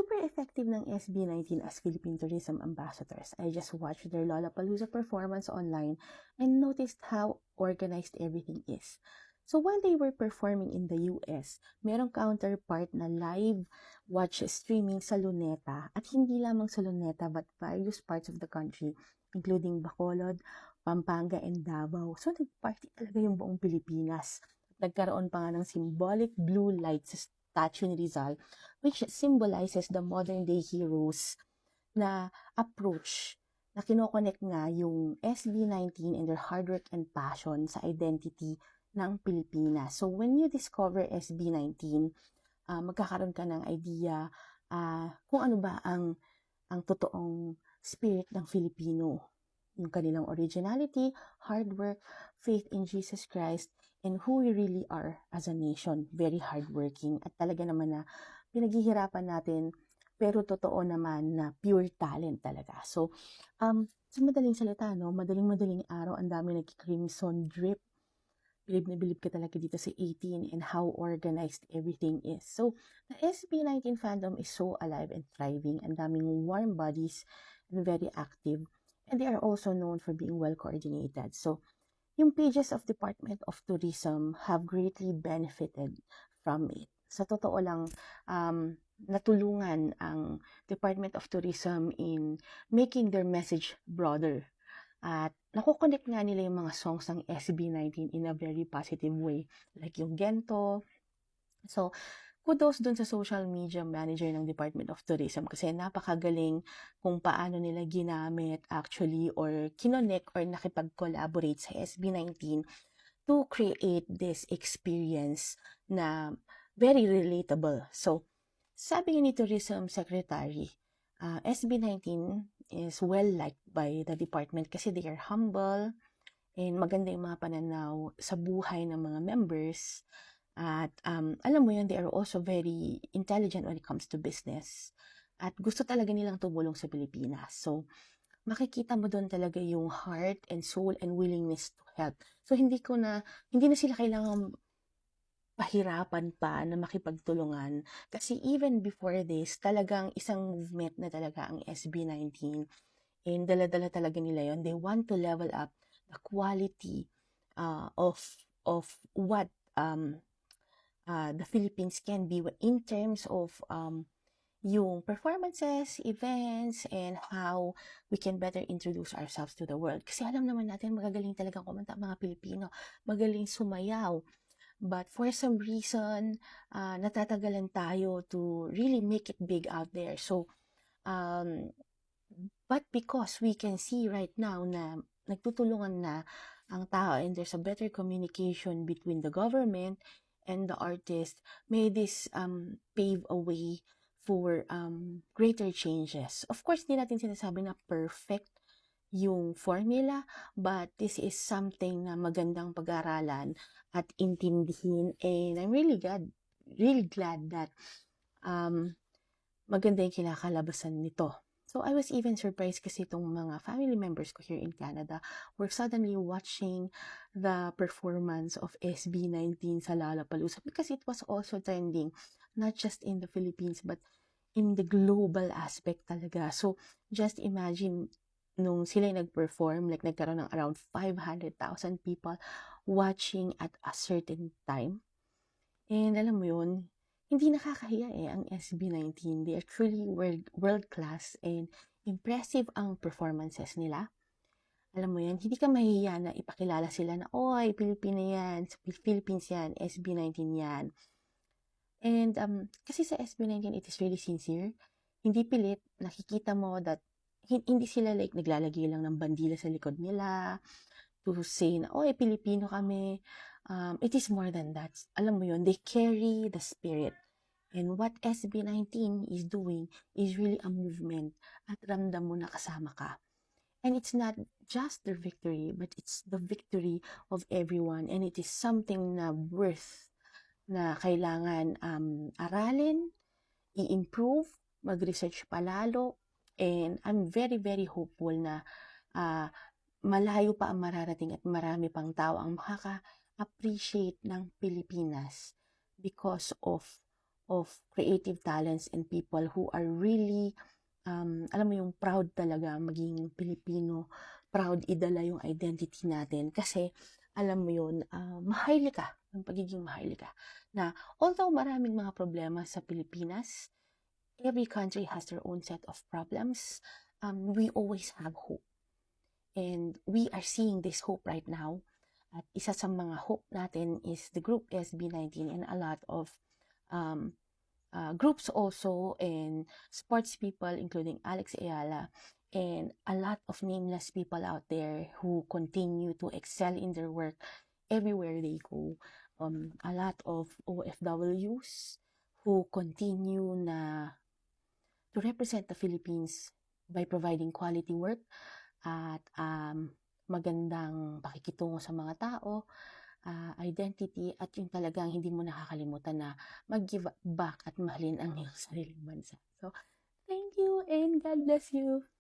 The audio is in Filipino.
Super effective ng SB19 as Philippine Tourism Ambassadors. I just watched their Lollapalooza performance online and noticed how organized everything is. So while they were performing in the US, merong counterpart na live watch streaming sa Luneta at hindi lamang sa Luneta but various parts of the country including Bacolod, Pampanga, and Davao. So nagparty talaga yung buong Pilipinas. Nagkaroon pa nga ng symbolic blue light sa statue ni Rizal which symbolizes the modern day heroes na approach na kinoconnect nga yung SB19 and their hard work and passion sa identity ng Pilipinas. So when you discover SB19, magkakaroon ka ng idea kung ano ba ang totoong spirit ng Filipino. Yung kanilang originality, hard work, faith in Jesus Christ, and who we really are as a nation. Very hardworking at talaga naman na pinaghihirapan natin pero totoo naman na pure talent talaga. So, sa madaling salita, no, madaling araw, ang dami nag-crimson drip. Bilib na bilib ka talaga dito sa 18 and how organized everything is. So, the SB19 fandom is so alive and thriving. Ang daming warm bodies and very active. And they are also known for being well coordinated. So, yung pages of Department of Tourism have greatly benefited from it. Sa totoo lang, natulungan ang Department of Tourism in making their message broader. At nakukonect nga nila yung mga songs ng SB19 in a very positive way. Like yung Gento. So, kudos dun sa social media manager ng Department of Tourism kasi napakagaling kung paano nila ginamit actually or kinonect or nakipag-collaborate sa SB19 to create this experience na very relatable. So, sabi ni Tourism Secretary, SB19 is well liked by the department kasi they are humble and maganda yung mga pananaw sa buhay ng mga members. At alam mo yun, they are also very intelligent when it comes to business. At gusto talaga nilang tumulong sa Pilipinas. So, makikita mo doon talaga yung heart and soul and willingness to help. So, hindi na sila kailangan pahirapan pa na makipagtulungan. Kasi even before this, talagang isang movement na talaga ang SB19. And dala-dala talaga nila yon. They want to level up the quality of what the Philippines can be in terms of yung performances, events, and how we can better introduce ourselves to the world. Kasi alam naman natin, magagaling talagang kumanta ang mga Pilipino. Magaling sumayaw. But for some reason, natatagalan tayo to really make it big out there. So, but because we can see right now na nagtutulungan na ang tao and there's a better communication between the government and the artist, may this pave a way for greater changes. Of course, hindi natin sinasabi na perfect yung formula, but this is something na magandang pag-aralan at intindihin, and I'm really glad that maganda yung kinakalabasan nito. So I was even surprised kasi itong mga family members ko here in Canada were suddenly watching the performance of SB19 sa Lollapalooza because it was also trending, not just in the Philippines but in the global aspect talaga. So just imagine nung sila nag-perform, like nagkaroon ng around 500,000 people watching at a certain time. And alam mo yun, hindi nakakahiya ang SB19. They are truly world-class and impressive ang performances nila. Alam mo yan, hindi ka mahihiya na ipakilala sila na, oy, Pilipino yan, Philippines yan, SB19 yan. And kasi sa SB19, it is really sincere. Hindi pilit, nakikita mo that hindi sila like naglalagay lang ng bandila sa likod nila to say na, oy, Pilipino kami. It is more than that. Alam mo yun, they carry the spirit. And what SB19 is doing is really a movement at ramdam mo na kasama ka. And it's not just their victory, but it's the victory of everyone. And it is something na worth na kailangan aralin, i-improve, mag-research palalo, and I'm very, very hopeful na malayo pa ang mararating at marami pang tao ang makaka-appreciate ng Pilipinas because of of creative talents and people who are really, alam mo yung proud talaga maging Pilipino, proud idala yung identity natin. Kasi, alam mo yun, maharlika, yung pagiging maharlika. Na, although maraming mga problema sa Pilipinas, every country has their own set of problems. We always have hope. And we are seeing this hope right now. At isa sa mga hope natin is the group SB19 and a lot of um, groups also and sports people including Alex Ayala and a lot of nameless people out there who continue to excel in their work everywhere they go. A lot of OFWs who continue to represent the Philippines by providing quality work at magandang pakikitungo sa mga tao, identity, at yung talagang hindi mo nakakalimutan na mag-give back at mahalin ang iyong sariling bansa. So, thank you and God bless you!